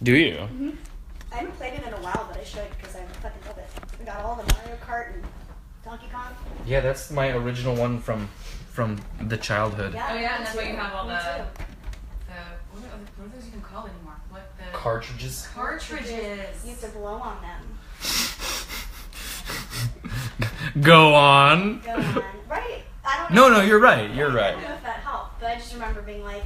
Do you? Mm-hmm. I haven't played it in a while, but I should because I fucking love it. I got all the Mario Kart and Donkey Kong. Yeah, that's my original one from the childhood. Yeah, oh yeah, and that's why you have all Me the too. what are those even called anymore? What the Cartridges. cartridges? You have to blow on them. Go on. Go on. Right? I don't know. No, you're right. You're I right. don't know if that helped, but I just remember being like,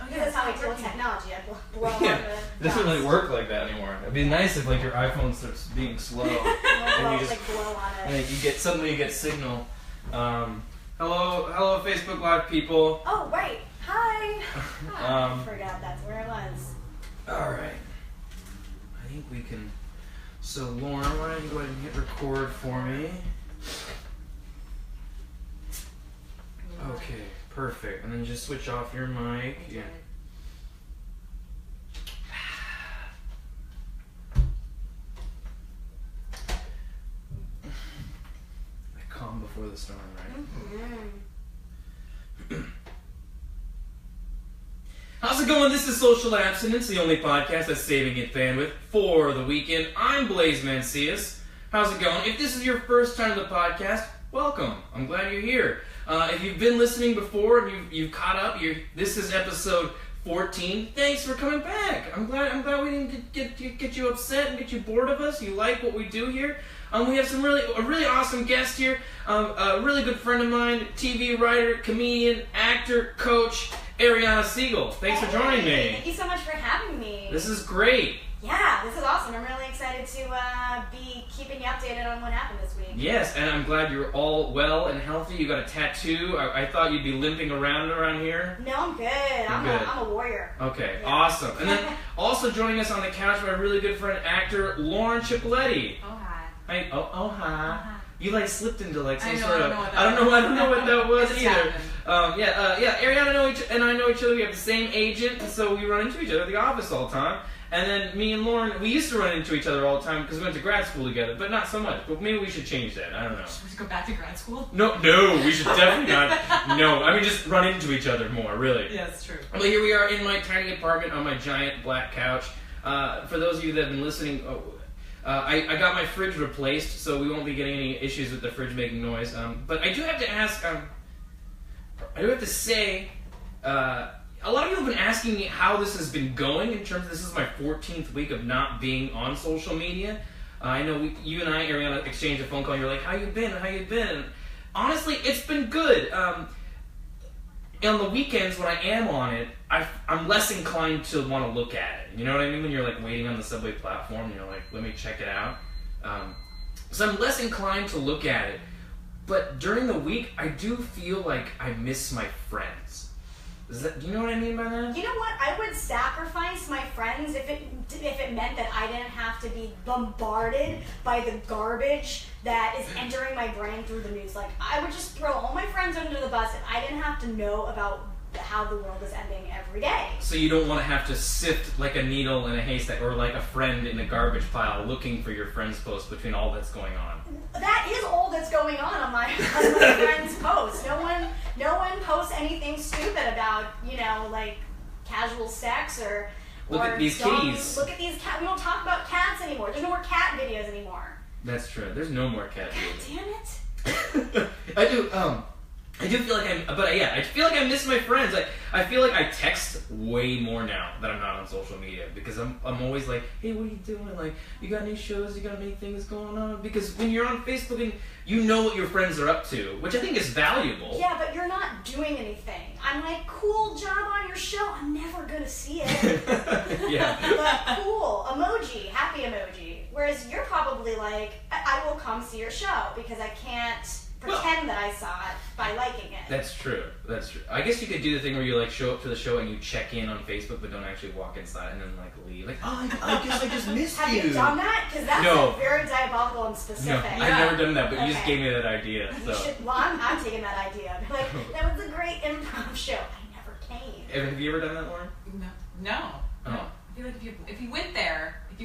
Oh, this is how I deal with technology. I blow on Yeah, the it doesn't really work like that anymore. It'd be nice if like your iPhone starts being slow and you just like blow on it. and suddenly you get signal. Hello, Facebook Live people. Oh, right. Hi. I Um, forgot that's where it was. All right. I think we can. So Lauren, why don't you go ahead and hit record for me? Okay, perfect. And then just switch off your mic. Yeah. Calm before the storm, right? Mm-hmm. How's it going? This is Social Abstinence, the only podcast that's saving it bandwidth for the weekend. I'm Blaze Mancias. How's it going? If this is your first time to the podcast, welcome. I'm glad you're here. If you've been listening before and you've caught up, this is episode 14. Thanks for coming back. I'm glad we didn't get you upset and get you bored of us. You like what we do here. We have a really awesome guest here. A really good friend of mine, TV writer, comedian, actor, coach, Ariana Seigel. Thanks for joining me. Thank you so much for having me. This is great. Yeah, this is awesome. I'm really excited to be keeping you updated on what happened this week. Yes, and I'm glad you're all well and healthy. You got a tattoo. I thought you'd be limping around here. No, I'm good. I'm a warrior. Okay, Yeah. awesome. And then also joining us on the couch, my really good friend, actor Lauren Cipoletti. Oh hi. Hi. Oh, hi. You like slipped into like some I know, sort I of. don't know what that I don't know what that was It just either. happened. Ariana and I know each other. We have the same agent, and so we run into each other at the office all the time. And then me and Lauren, we used to run into each other all the time because we went to grad school together, but not so much. But maybe we should change that. I don't know. Should we go back to grad school? No, we should definitely not. No, I mean just run into each other more, really. Yeah, it's true. Well, here we are in my tiny apartment on my giant black couch. For those of you that have been listening, I got my fridge replaced, so we won't be getting any issues with the fridge making noise. But I do have to ask, I do have to say, a lot of people have been asking me how this has been going in terms of this is my 14th week of not being on social media. I know you and I, Ariana, exchanged a phone call. You're like, how you been? And honestly, it's been good. On the weekends when I am on it, I'm less inclined to want to look at it. You know what I mean? When you're like waiting on the subway platform, you're like, let me check it out. So I'm less inclined to look at it. But during the week, I do feel like I miss my friends. Do you know what I mean by that? You know what? I would sacrifice my friends if it meant that I didn't have to be bombarded by the garbage that is entering my brain through the news. Like, I would just throw all my friends under the bus and I didn't have to know about how the world is ending every day. So you don't want to have to sift like a needle in a haystack or like a friend in a garbage pile looking for your friend's post between all that's going on. That is all that's going on my friend's posts. No one posts anything stupid about, like casual sex or Look at these kitties. Look at these cats. We don't talk about cats anymore. There's no more cat videos anymore. That's true. There's no more cat God videos. damn it. I do feel like I feel like I miss my friends. I feel like I text way more now that I'm not on social media because I'm always like, hey, what are you doing? Like, you got any shows? You got any things going on? Because when you're on Facebook and you know what your friends are up to, which I think is valuable. Yeah, but you're not doing anything. I'm like, cool job on your show. I'm never gonna see it. Yeah. But cool emoji, happy emoji. Whereas you're probably like, I will come see your show because I can't pretend that I saw it by liking it. That's true. I guess you could do the thing where you like show up to the show and you check in on Facebook but don't actually walk inside and then like leave. Like, oh, I guess I just missed Have you. you done that? Because that's No. very diabolical and No, specific. I've never done that, but you just Okay. gave me that idea. You So. should, well, I'm taking that idea. Like, that was a great improv show. I never came. Have you ever done that, Lauren? No. Oh. I feel like if you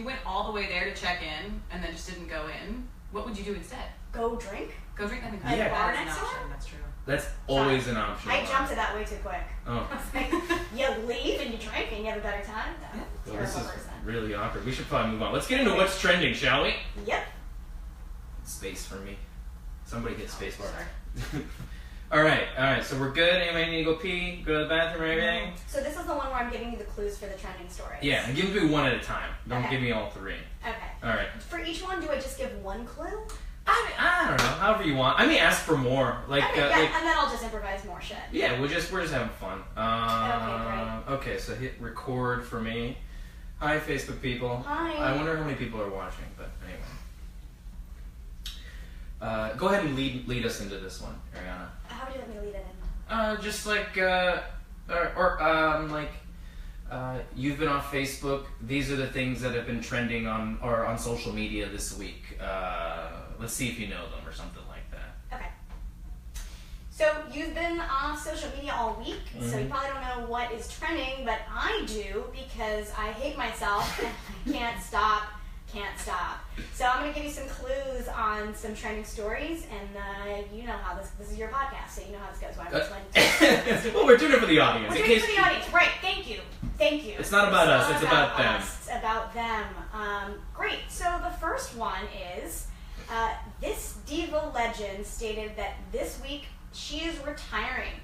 went all the way there to check in and then just didn't go in, what would you do instead? Go drink? Go drink at the Yeah. bar That is next an option. door? That's true. That's always an option. I jumped to that way too quick. Oh. I was like, you leave and you drink and you have a better time? No. Well, this is person. really awkward. We should probably move on. Let's get into what's trending, shall we? Yep. Space for me. Somebody get space bar. Sorry. All right. So we're good. Anybody need to go pee? Go to the bathroom or anything? So this is the one where I'm giving you the clues for the trending stories. Yeah, and give me one at a time. Don't Okay. give me all three. Okay. All right. For each one, do I just give one clue? I don't know. However you want. I may ask for more. Like, Okay, and then I'll just improvise more shit. yeah, we're just having fun. Okay, Okay, so hit record for me. Hi, Facebook people. Hi. I wonder how many people are watching, but anyway. Go ahead and lead us into this one, Ariana. How would you let me lead it in? Just like, you've been off Facebook. These are the things that have been trending on social media this week. Let's see if you know them or something like that. Okay. So you've been off social media all week, so you probably don't know what is trending, but I do because I hate myself and I can't stop. So I'm going to give you some clues on some trending stories, and you know how this is your podcast, so you know how this goes. Why I'm explaining. Well, we're doing it for the audience. We're doing it for the audience, right? Thank you. It's not about us, it's about them. It's about them. Great. So the first one is this diva legend stated that this week she is retiring.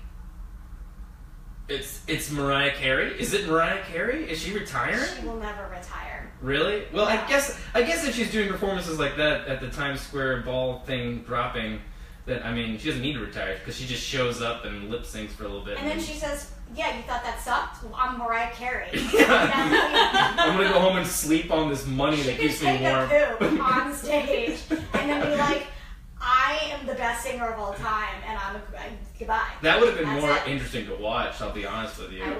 It's Mariah Carey. Is it Mariah Carey? Is she retiring? She will never retire. Really? Well, Yeah. I guess if she's doing performances like that at the Times Square ball thing dropping, that she doesn't need to retire because she just shows up and lip syncs for a little bit. And then she says, "Yeah, you thought that sucked? Well, I'm Mariah Carey." I'm gonna go home and sleep on this money that keeps me warm. She could take a poop on stage and then be like, "I am the best singer of all time, and goodbye." That would have been That's more it. interesting to watch. I'll be honest with you. I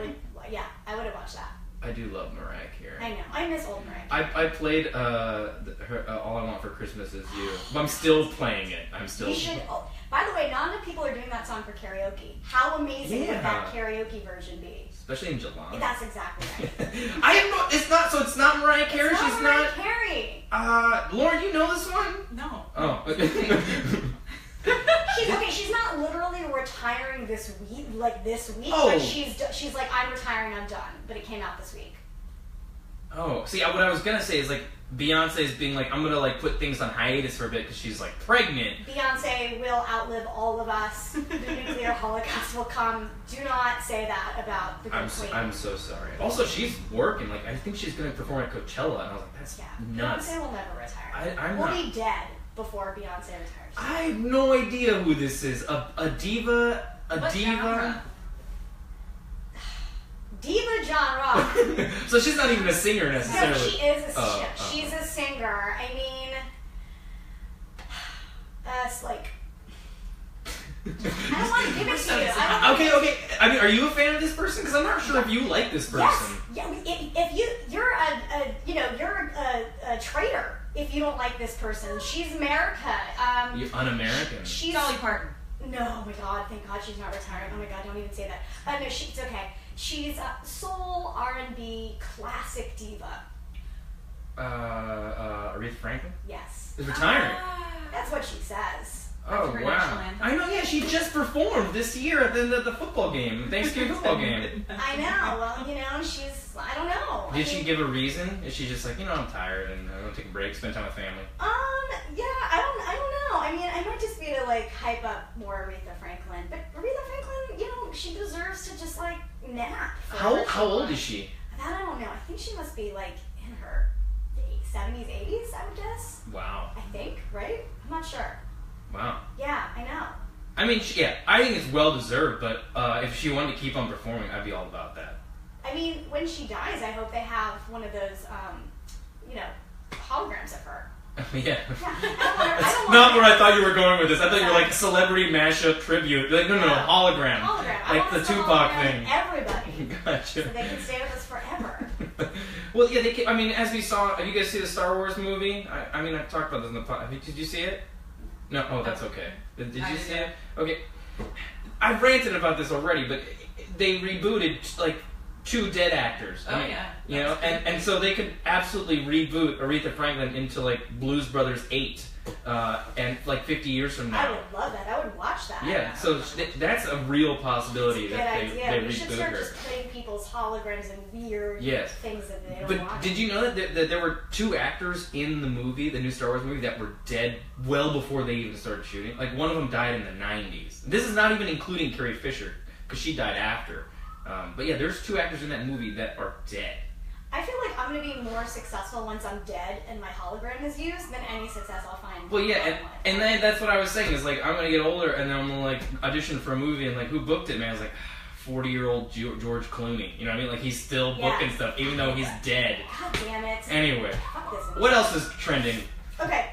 would have watched that. I do love Mariah Carey. I know. I miss old Mariah Carey. I played her All I Want for Christmas Is You. But I'm still playing it. You should. Oh, by the way, not enough people are doing that song for karaoke. How amazing would that karaoke version be? Especially in July. That's exactly right. It's not Mariah Carey. It's not She's Mariah not. Carey. Lauren, you know this one? No. Oh. She's not literally retiring this week, Oh. but she's like, I'm retiring, I'm done. But it came out this week. Oh, see, what I was gonna say is like Beyonce's being like, I'm gonna like put things on hiatus for a bit because she's like pregnant. Beyonce will outlive all of us. The nuclear holocaust will come. Do not say that about the good queen. I'm so sorry. Also, she's working. Like, I think she's gonna perform at Coachella, and I was like, that's nuts. Beyonce will never retire. We'll be dead before Beyonce retires. I have no idea who this is. A diva. What genre? Diva genre. So she's not even a singer necessarily. No, she is she's Oh. a singer. I mean, it's like, I don't want to give it to you. Okay. I mean, are you a fan of this person? Because I'm not sure if you like this person. Yes. Yeah. If you're a traitor if you don't like this person. She's America. You're un-American. She's Dolly Parton. No, oh my God! Thank God she's not retiring. Oh my God! Don't even say that. No, it's okay. She's a soul R&B classic diva. Aretha Franklin Yes. is retiring. That's what she says. Oh her national wow! anthem. I know. Yeah, she just performed this year at the football game, Thanksgiving football game. I know. Well, she's. I don't know. Did she give a reason? Is she just like, I'm tired and I want to take a break, spend time with family? Yeah. I don't know. I mean, I might just be to like hype up more Aretha Franklin, but Aretha Franklin, she deserves to just like nap. How old is she? That I don't know. I think she must be like in her 70s, 80s. I would guess. Wow. I think, right? I'm not sure. Wow. Yeah, I know. I mean, I think it's well deserved, but if she wanted to keep on performing, I'd be all about that. I mean, when she dies, I hope they have one of those, holograms of her. Yeah. I don't Not where I thought you were going with this. I thought you were like celebrity mashup tribute. Like, no, hologram. Hologram. Like the Tupac thing. Everybody. Gotcha. So they can stay with us forever. Well, yeah, as we saw, you guys see the Star Wars movie? I talked about this in the podcast. Did you see it? No? Oh, that's okay. Did you see it? Okay. I've ranted about this already, but they rebooted, like, 2 dead actors. And so they could absolutely reboot Aretha Franklin into, like, Blues Brothers 8, and, like, 50 years from now. I would love that. I would watch that. Yeah, so that's a real possibility that they we should reboot start her. just putting people's holograms and weird Yes. things that they don't But want. did you know that there were 2 actors in the movie, the new Star Wars movie, that were dead well before they even started shooting? Like, one of them died in the 90s. This is not even including Carrie Fisher, because she died after. But yeah, there's 2 actors in that movie that are dead. I feel like I'm going to be more successful once I'm dead and my hologram is used than any success I'll find. Well, yeah, and then that's what I was saying, is like, I'm going to get older, and then I'm going to, like, audition for a movie, and, like, who booked it, man? I was like, 40-year-old George Clooney. You know what I mean? Like, he's still booking stuff, even though he's dead. God damn it. Anyway, Fuck this. what else is trending? Okay.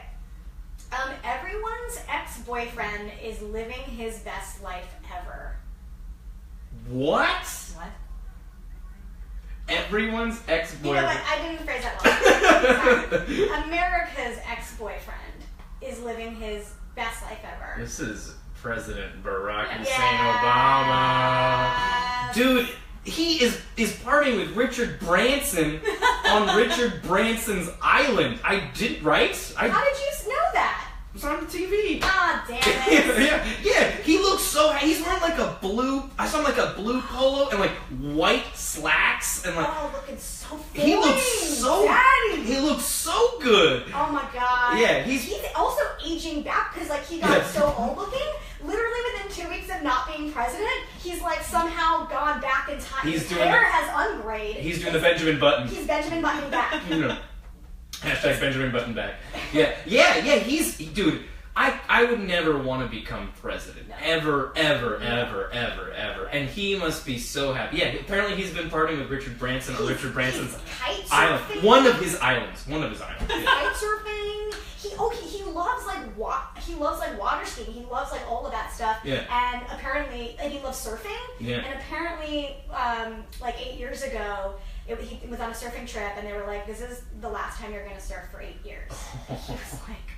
Everyone's ex-boyfriend is living his best life ever. What? What? Everyone's You know ex-boyfriend. what? I didn't phrase that well. Sorry. America's ex-boyfriend is living his best life ever. This is President Barack Hussein Yeah. Obama. Dude, he is partying with Richard Branson on Richard Branson's island. Right? How did you know that? It was on the TV. Ah, damn it. yeah. He looks so. He's wearing like a blue. I saw him like a blue polo and like white slacks and like. Oh, looking so fine. He looks so. Daddy. He looks so good. Oh my god. Yeah, he's also aging back because like he got so old looking. Literally within 2 weeks of not being president, he's like somehow gone back in time. His hair has ungrayed. He's doing the Benjamin Button. He's Benjamin Button back. Hashtag Benjamin Button back. Yeah. Dude, I would never want to become president. No. Ever. And he must be so happy. Yeah, apparently he's been partying with Richard Branson on Richard Branson's island. One of his islands. Yeah. Kite surfing. He loves like water skiing. He loves like all of that stuff. Yeah. And apparently, he loves surfing. Yeah. And apparently, like 8 years ago, he was on a surfing trip, and they were like, "This is the last time you're going to surf for 8 years." He was like,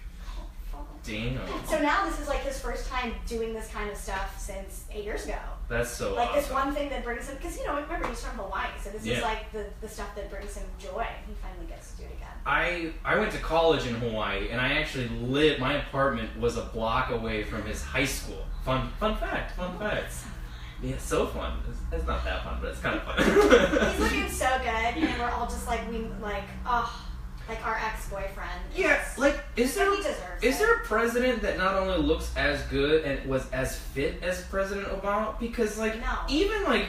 oh, damn. So now this is like his first time doing this kind of stuff since 8 years ago. That's so like awesome. this one thing that brings him, because remember he's from Hawaii, so this is like the stuff that brings him joy. He finally gets to do it again. I went to college in Hawaii, and I actually lived. My apartment was a block away from his high school. Fun fact. Yeah, it's so fun. It's not that fun, but it's kind of fun. He's looking so good, and we're all just like, like our ex-boyfriend. Yeah, like, is there a president that not only looks as good and was as fit as President Obama? Because, like, no. Even, like,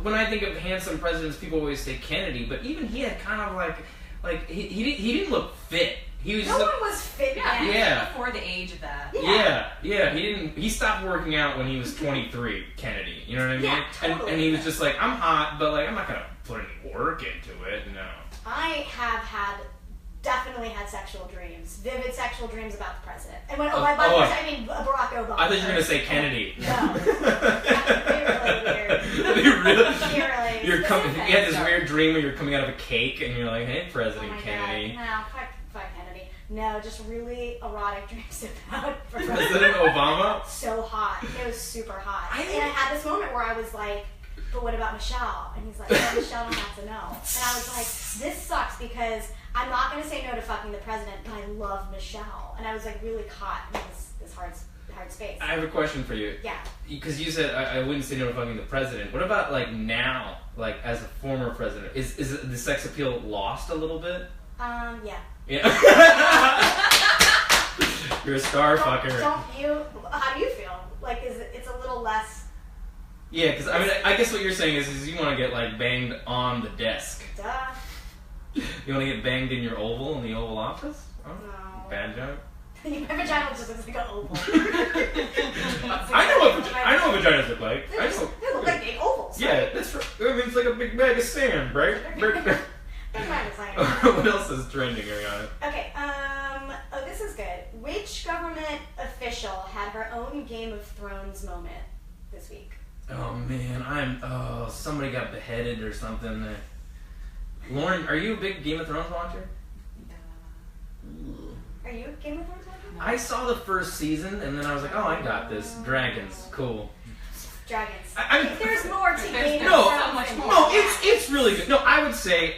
when I think of handsome presidents, people always say Kennedy, but even he had kind of, like he didn't look fit. He was no one was fit. Yeah. Before the age of that. Yeah. He stopped working out when he was 23, Kennedy. You know what I mean? Yeah, totally. And he was just like, I'm hot, but, like, I'm not going to put any work into it. No. I have definitely had sexual dreams, vivid sexual dreams about the president. And when by I mean Barack Obama. I thought you were going to say Kennedy. No. That'd be really weird. You had this weird dream where you're coming out of a cake and you're like, hey, President Kennedy. God. No, fuck Kennedy. No, just really erotic dreams about President Obama? So hot. It was super hot. And I had this moment where I was like, but what about Michelle? And he's like, no, Michelle don't have to know. And I was like, this sucks because I'm not going to say no to fucking the president, but I love Michelle. And I was like really caught in this hard space. I have a question for you. Yeah. Because you said I wouldn't say no to fucking the president. What about like now, like as a former president? Is the sex appeal lost a little bit? Yeah. You're a star fucker. How do you feel? Like, it's a little less... Yeah, because I mean, I guess what you're saying is you want to get like banged on the desk. Duh. You want to get banged in your oval in the Oval Office? Oh, No. bad joke. My vagina just looks like an oval. I know what vaginas look like. They look like big ovals. Yeah, right? that's right. I mean, it's like a big bag of sand, right? What else is trending, Ariana? Okay, this is good. Which government official had her own Game of Thrones moment this week? Oh man, somebody got beheaded or something. Lauren, are you a big Game of Thrones watcher? Are you a Game of Thrones watcher? I saw the first season and then I was like, oh, I got this. Dragons, cool. Dragons. There's more to Game of Thrones. No, it's really good. No, I would say.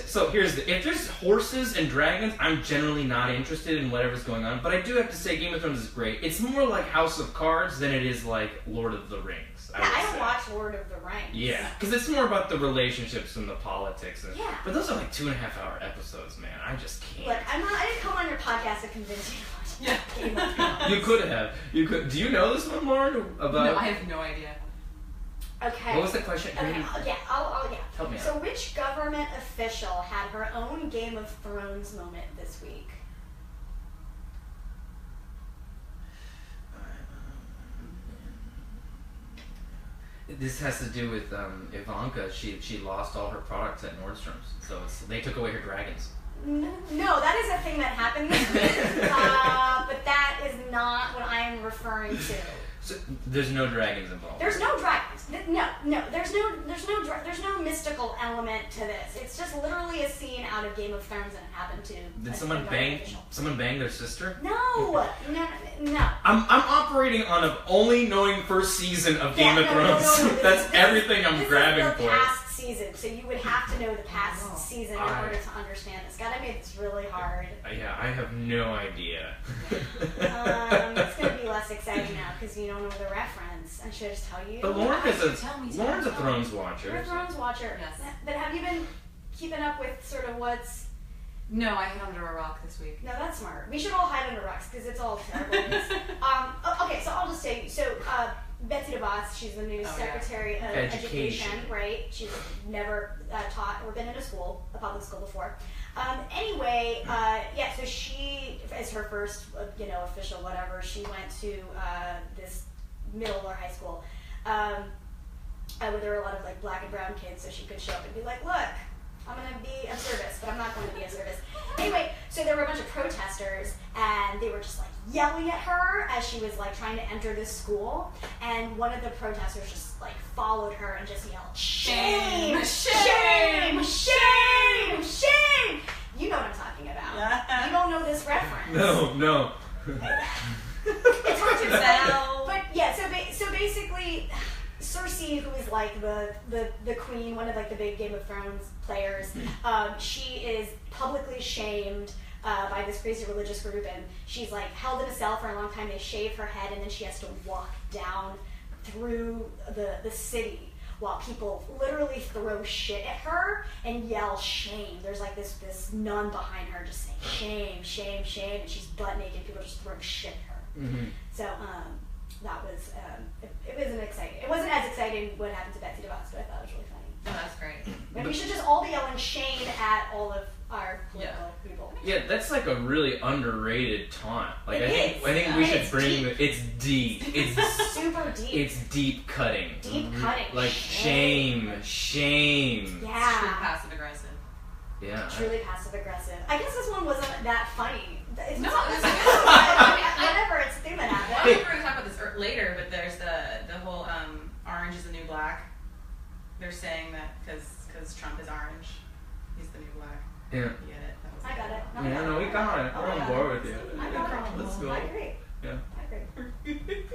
So here's if there's horses and dragons, I'm generally not interested in whatever's going on. But I do have to say, Game of Thrones is great. It's more like House of Cards than it is like Lord of the Rings. episodes. Yeah, I would don't say. watch Lord of the Rings. Yeah, because it's more about the relationships and the politics. And, Yeah. But those are like 2.5-hour episodes, man. I just can't. Look, I didn't come on your podcast to convince you to watch Yeah. Game of Thrones. You could have. You could. Do you know this one, Lauren? About No, I have no idea. Okay. what was the question? Okay, yeah, I'll Help me out. So which government official had her own Game of Thrones moment this week? This has to do with Ivanka. She lost all her products at Nordstrom's, so they took away her dragons. No, that is a thing that happened this week, but that is not what I am referring to. So there's no dragons involved. There's no dragons. No. There's no mystical element to this. It's just literally a scene out of Game of Thrones, and it happened to. Did someone bang their sister? No. I'm operating on of only knowing first season of Game of Thrones. No. That's everything I'm grabbing this is the for. past season, so you would have to know the past season in order to understand this. God, I made this really hard. Yeah, I have no idea. It's gonna be less exciting now because you don't know the reference. I should just tell you. But Lauren's a Tell me. Thrones watcher. You're a Thrones watcher. Yes. But have you been keeping up with sort of what's? No, I hid under a rock this week. No, that's smart. We should all hide under rocks because it's all terrible. Okay, so I'll just say Betsy DeVos, she's the new Secretary of Education, right? She's never taught or been in a public school before. Anyway, so she, as her first, official whatever, she went to this middle or high school where there were a lot of like black and brown kids, so she could show up and be like, look, I'm going to be of service, but I'm not going to be of service. Anyway, so there were a bunch of protesters, and they were just like yelling at her as she was like trying to enter this school, and one of the protesters just like followed her and just yelled, shame, shame, shame, shame. You know what I'm talking about. You don't know this reference. No. It's hard to tell. But yeah, so basically, Cersei, who is like the queen, one of like the big Game of Thrones players, she is publicly shamed by this crazy religious group, and she's like held in a cell for a long time. They shave her head, and then she has to walk down through the city while people literally throw shit at her and yell shame. There's like this nun behind her just saying shame, shame, shame, and she's butt naked. People just throwing shit at her. Mm-hmm. So that was it wasn't exciting. It wasn't as exciting what happened to Betsy DeVos, but I thought it was really funny. Oh, that's great. And we should just all be yelling shame at all of our political people. Yeah, that's like a really underrated taunt. Like It I think is. we And should it's bring deep. it's deep. It's Super deep. it's deep cutting. Deep cutting. Like shame. True Yeah. passive aggressive. Yeah. Truly passive aggressive. I guess this one wasn't that funny. It's No, not, it's whatever. It's a thing that Well, happened. we're going to talk about this later, but there's the whole orange is the new black. They're saying that because Trump is orange, he's the new black. Yeah. You get it? That was I got it. Yeah, no, we got it. We're on board with you. I got it. Let's go. I agree. Yeah. I agree.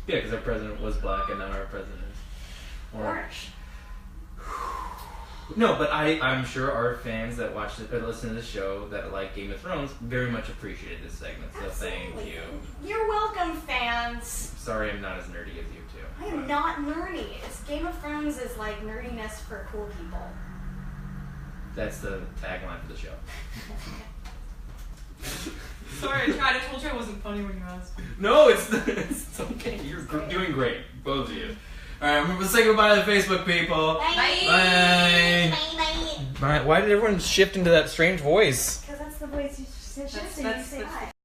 Yeah, because our president was black and now our president is Orange. No, but I'm sure our fans that watch it or listen to the show that like Game of Thrones very much appreciated this segment. So thank Absolutely. you. You're welcome, fans. Sorry, I'm not as nerdy as you two. I am not nerdy. It's Game of Thrones is like nerdiness for cool people. That's the tagline for the show. Sorry, I told you I wasn't funny when you asked. No, it's okay. You're doing great, both of you. All right, I'm gonna say goodbye to the Facebook people. Bye. Bye. Bye. Why did everyone shift into that strange voice? Because that's the voice you should That's- say that's- bye.